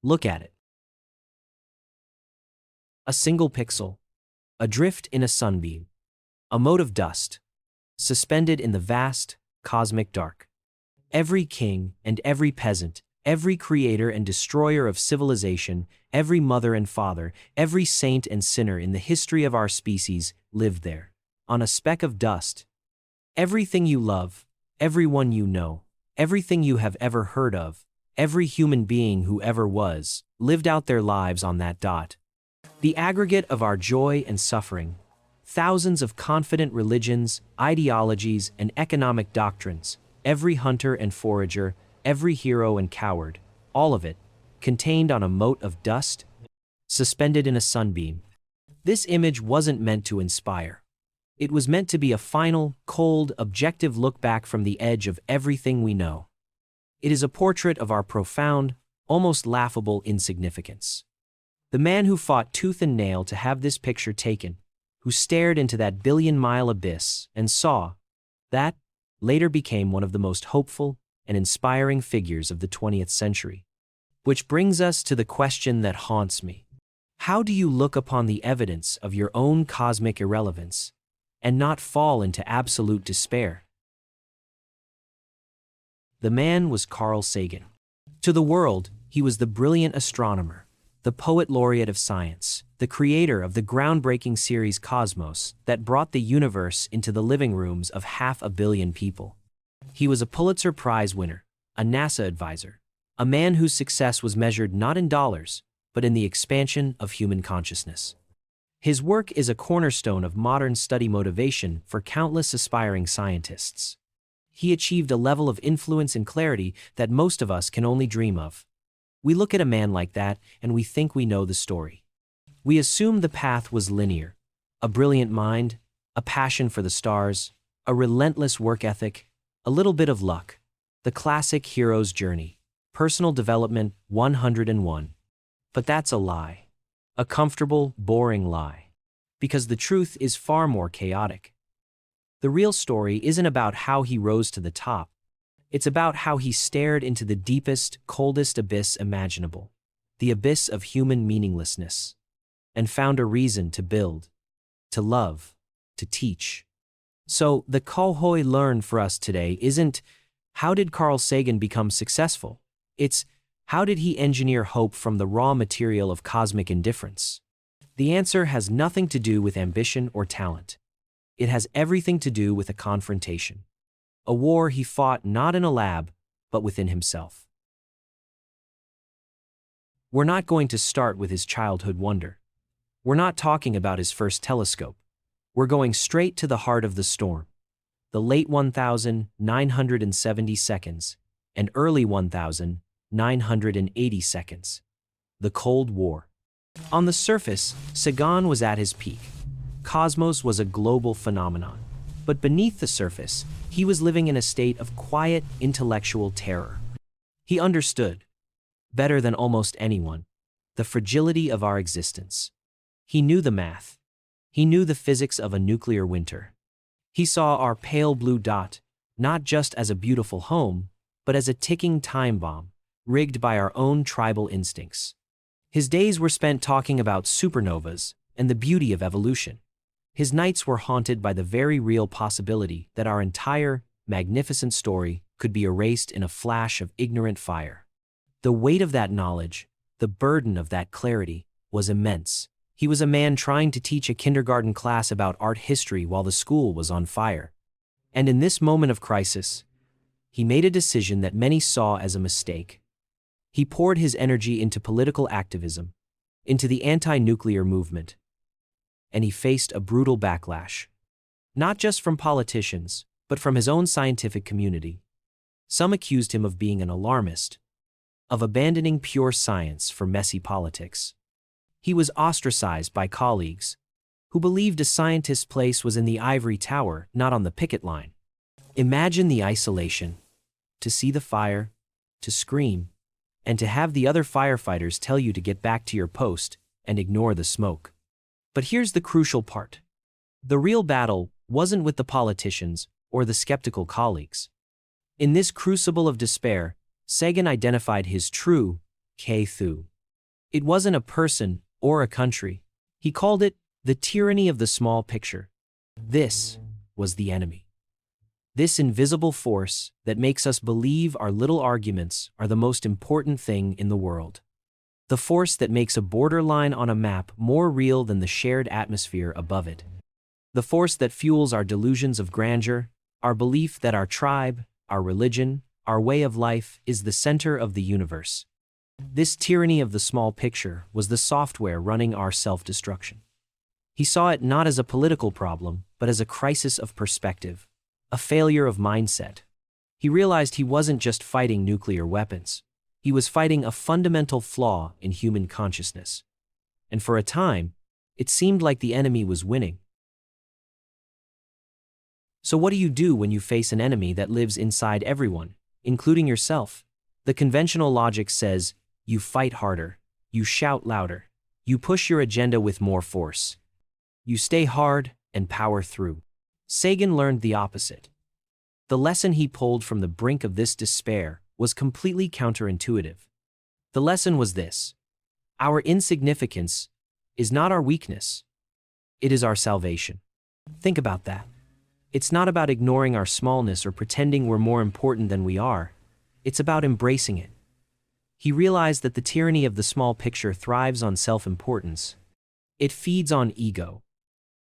Look at it. A single pixel, adrift in a sunbeam, a mote of dust, suspended in the vast, cosmic dark. Every king and every peasant, every creator and destroyer of civilization, every mother and father, every saint and sinner in the history of our species lived there, on a speck of dust. Everything you love, everyone you know, everything you have ever heard of, every human being who ever was, lived out their lives on that dot. The aggregate of our joy and suffering, thousands of confident religions, ideologies, and economic doctrines, every hunter and forager, every hero and coward, all of it, contained on a mote of dust, suspended in a sunbeam. This image wasn't meant to inspire. It was meant to be a final, cold, objective look back from the edge of everything we know. It is a portrait of our profound, almost laughable insignificance. The man who fought tooth and nail to have this picture taken, who stared into that billion-mile abyss and saw, that later became one of the most hopeful and inspiring figures of the 20th century. Which brings us to the question that haunts me. How do you look upon the evidence of your own cosmic irrelevance and not fall into absolute despair? The man was Carl Sagan. To the world, he was the brilliant astronomer, the poet laureate of science, the creator of the groundbreaking series Cosmos that brought the universe into the living rooms of 500 million people. He was a Pulitzer Prize winner, a NASA advisor, a man whose success was measured not in dollars, but in the expansion of human consciousness. His work is a cornerstone of modern study motivation for countless aspiring scientists. He achieved a level of influence and clarity that most of us can only dream of. We look at a man like that and we think we know the story. We assume the path was linear. A brilliant mind, a passion for the stars, a relentless work ethic, a little bit of luck. The classic hero's journey. Personal development 101. But that's a lie. A comfortable, boring lie. Because the truth is far more chaotic. The real story isn't about how he rose to the top. It's about how he stared into the deepest, coldest abyss imaginable, the abyss of human meaninglessness, and found a reason to build, to love, to teach. So, the Kohoi learn for us today isn't, how did Carl Sagan become successful? It's, how did he engineer hope from the raw material of cosmic indifference? The answer has nothing to do with ambition or talent. It has everything to do with a confrontation. A war he fought not in a lab, but within himself. We're not going to start with his childhood wonder. We're not talking about his first telescope. We're going straight to the heart of the storm. The late 1970 seconds and early 1980 seconds. The Cold War. On the surface, Sagan was at his peak. Cosmos was a global phenomenon. But beneath the surface, he was living in a state of quiet, intellectual terror. He understood, better than almost anyone, the fragility of our existence. He knew the math. He knew the physics of a nuclear winter. He saw our pale blue dot, not just as a beautiful home, but as a ticking time bomb, rigged by our own tribal instincts. His days were spent talking about supernovas and the beauty of evolution. His nights were haunted by the very real possibility that our entire, magnificent story could be erased in a flash of ignorant fire. The weight of that knowledge, the burden of that clarity, was immense. He was a man trying to teach a kindergarten class about art history while the school was on fire. And in this moment of crisis, he made a decision that many saw as a mistake. He poured his energy into political activism, into the anti-nuclear movement. And he faced a brutal backlash. Not just from politicians, but from his own scientific community. Some accused him of being an alarmist, of abandoning pure science for messy politics. He was ostracized by colleagues, who believed a scientist's place was in the ivory tower, not on the picket line. Imagine the isolation. To see the fire, to scream, and to have the other firefighters tell you to get back to your post and ignore the smoke. But here's the crucial part. The real battle wasn't with the politicians or the skeptical colleagues. In this crucible of despair, Sagan identified his true, K. Thu. It wasn't a person or a country. He called it the tyranny of the small picture. This was the enemy. This invisible force that makes us believe our little arguments are the most important thing in the world. The force that makes a borderline on a map more real than the shared atmosphere above it. The force that fuels our delusions of grandeur, our belief that our tribe, our religion, our way of life is the center of the universe. This tyranny of the small picture was the software running our self-destruction. He saw it not as a political problem, but as a crisis of perspective, a failure of mindset. He realized he wasn't just fighting nuclear weapons. He was fighting a fundamental flaw in human consciousness. And for a time, it seemed like the enemy was winning. So what do you do when you face an enemy that lives inside everyone, including yourself? The conventional logic says, you fight harder, you shout louder, you push your agenda with more force. You stay hard and power through. Sagan learned the opposite. The lesson he pulled from the brink of this despair was completely counterintuitive. The lesson was this: our insignificance is not our weakness. It is our salvation. Think about that. It's not about ignoring our smallness or pretending we're more important than we are. It's about embracing it. He realized that the tyranny of the small picture thrives on self-importance. It feeds on ego.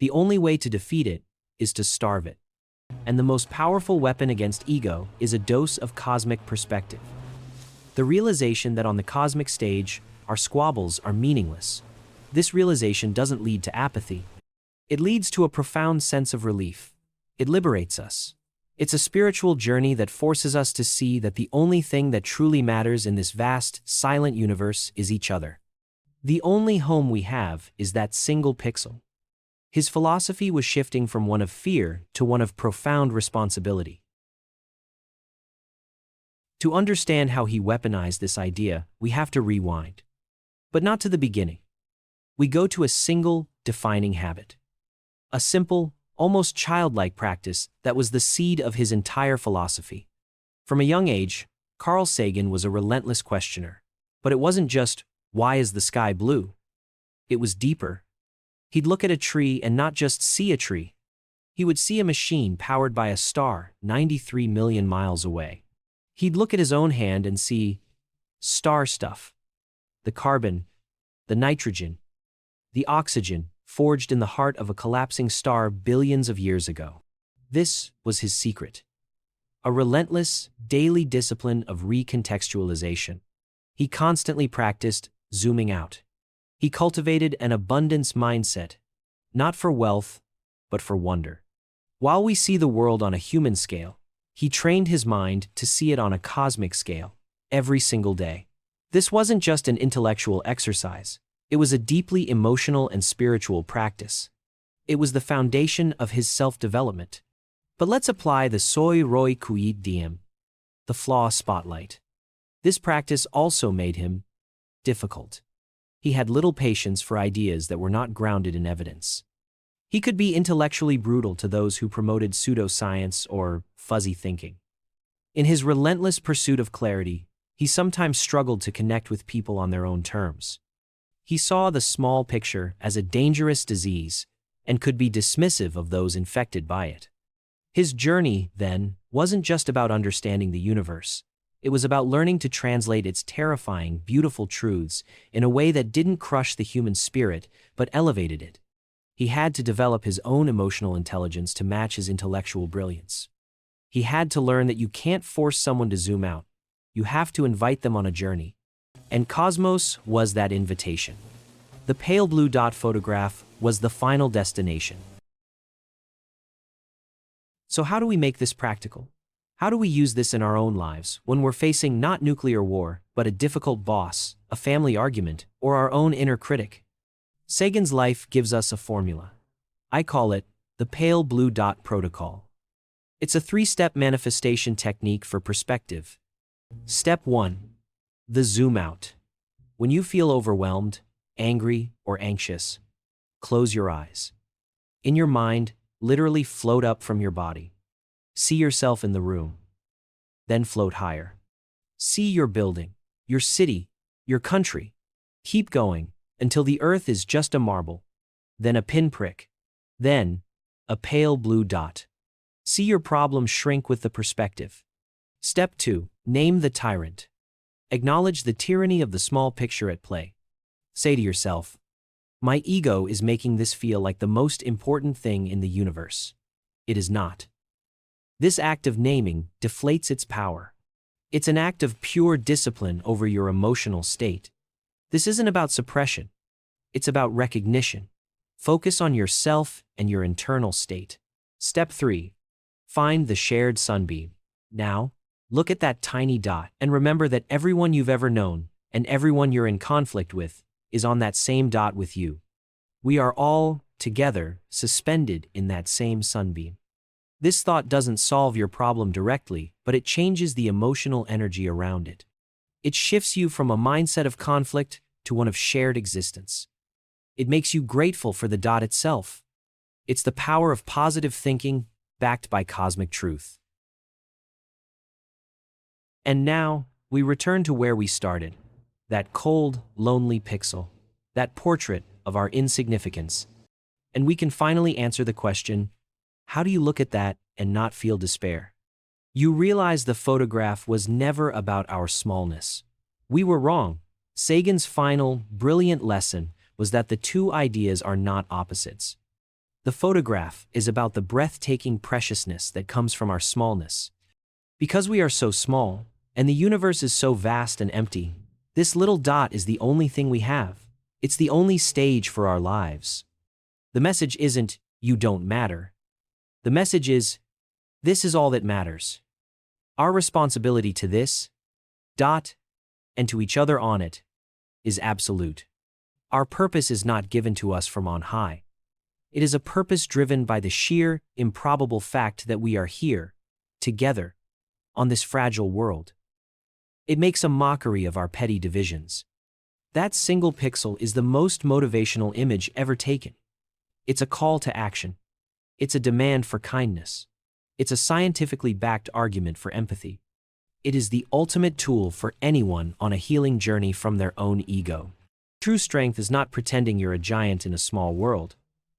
The only way to defeat it is to starve it. And the most powerful weapon against ego is a dose of cosmic perspective. The realization that on the cosmic stage, our squabbles are meaningless. This realization doesn't lead to apathy. It leads to a profound sense of relief. It liberates us. It's a spiritual journey that forces us to see that the only thing that truly matters in this vast, silent universe is each other. The only home we have is that single pixel. His philosophy was shifting from one of fear to one of profound responsibility. To understand how he weaponized this idea, we have to rewind. But not to the beginning. We go to a single, defining habit. A simple, almost childlike practice that was the seed of his entire philosophy. From a young age, Carl Sagan was a relentless questioner. But it wasn't just, why is the sky blue? It was deeper. He'd look at a tree and not just see a tree. He would see a machine powered by a star 93 million miles away. He'd look at his own hand and see star stuff. The carbon, the nitrogen, the oxygen forged in the heart of a collapsing star billions of years ago. This was his secret. A relentless, daily discipline of recontextualization. He constantly practiced zooming out. He cultivated an abundance mindset, not for wealth, but for wonder. While we see the world on a human scale, he trained his mind to see it on a cosmic scale, every single day. This wasn't just an intellectual exercise. It was a deeply emotional and spiritual practice. It was the foundation of his self-development. But let's apply the soi roi kuit diem, the flaw spotlight. This practice also made him difficult. He had little patience for ideas that were not grounded in evidence. He could be intellectually brutal to those who promoted pseudoscience or fuzzy thinking. In his relentless pursuit of clarity, he sometimes struggled to connect with people on their own terms. He saw the small picture as a dangerous disease and could be dismissive of those infected by it. His journey, then, wasn't just about understanding the universe. It was about learning to translate its terrifying, beautiful truths in a way that didn't crush the human spirit, but elevated it. He had to develop his own emotional intelligence to match his intellectual brilliance. He had to learn that you can't force someone to zoom out. You have to invite them on a journey. And Cosmos was that invitation. The pale blue dot photograph was the final destination. So how do we make this practical? How do we use this in our own lives when we're facing not nuclear war, but a difficult boss, a family argument, or our own inner critic? Sagan's life gives us a formula. I call it the pale blue dot protocol. It's a 3-step manifestation technique for perspective. Step 1. The zoom out. When you feel overwhelmed, angry, or anxious, close your eyes. In your mind, literally float up from your body. See yourself in the room. Then float higher. See your building, your city, your country. Keep going until the earth is just a marble, then a pinprick, then a pale blue dot. See your problem shrink with the perspective. Step 2. Name the tyrant. Acknowledge the tyranny of the small picture at play. Say to yourself, my ego is making this feel like the most important thing in the universe. It is not. This act of naming deflates its power. It's an act of pure discipline over your emotional state. This isn't about suppression. It's about recognition. Focus on yourself and your internal state. Step 3. Find the shared sunbeam. Now, look at that tiny dot and remember that everyone you've ever known and everyone you're in conflict with is on that same dot with you. We are all, together, suspended in that same sunbeam. This thought doesn't solve your problem directly, but it changes the emotional energy around it. It shifts you from a mindset of conflict to one of shared existence. It makes you grateful for the dot itself. It's the power of positive thinking backed by cosmic truth. And now, we return to where we started. That cold, lonely pixel. That portrait of our insignificance. And we can finally answer the question, how do you look at that and not feel despair? You realize the photograph was never about our smallness. We were wrong. Sagan's final, brilliant lesson was that the two ideas are not opposites. The photograph is about the breathtaking preciousness that comes from our smallness. Because we are so small, and the universe is so vast and empty, this little dot is the only thing we have. It's the only stage for our lives. The message isn't, you don't matter. The message is, this is all that matters. Our responsibility to this dot, and to each other on it, is absolute. Our purpose is not given to us from on high. It is a purpose driven by the sheer, improbable fact that we are here, together, on this fragile world. It makes a mockery of our petty divisions. That single pixel is the most motivational image ever taken. It's a call to action. It's a demand for kindness. It's a scientifically backed argument for empathy. It is the ultimate tool for anyone on a healing journey from their own ego. True strength is not pretending you're a giant in a small world.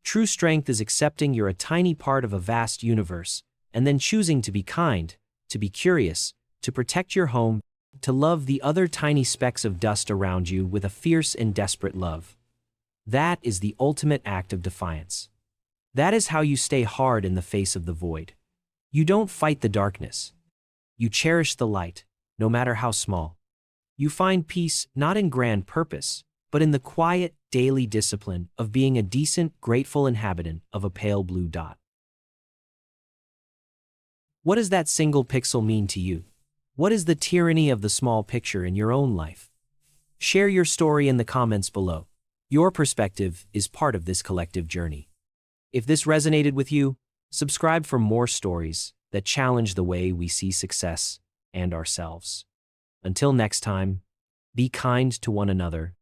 True strength is accepting you're a tiny part of a vast universe, and then choosing to be kind, to be curious, to protect your home, to love the other tiny specks of dust around you with a fierce and desperate love. That is the ultimate act of defiance. That is how you stay hard in the face of the void. You don't fight the darkness. You cherish the light, no matter how small. You find peace not in grand purpose, but in the quiet, daily discipline of being a decent, grateful inhabitant of a pale blue dot. What does that single pixel mean to you? What is the tyranny of the small picture in your own life? Share your story in the comments below. Your perspective is part of this collective journey. If this resonated with you, subscribe for more stories that challenge the way we see success and ourselves. Until next time, be kind to one another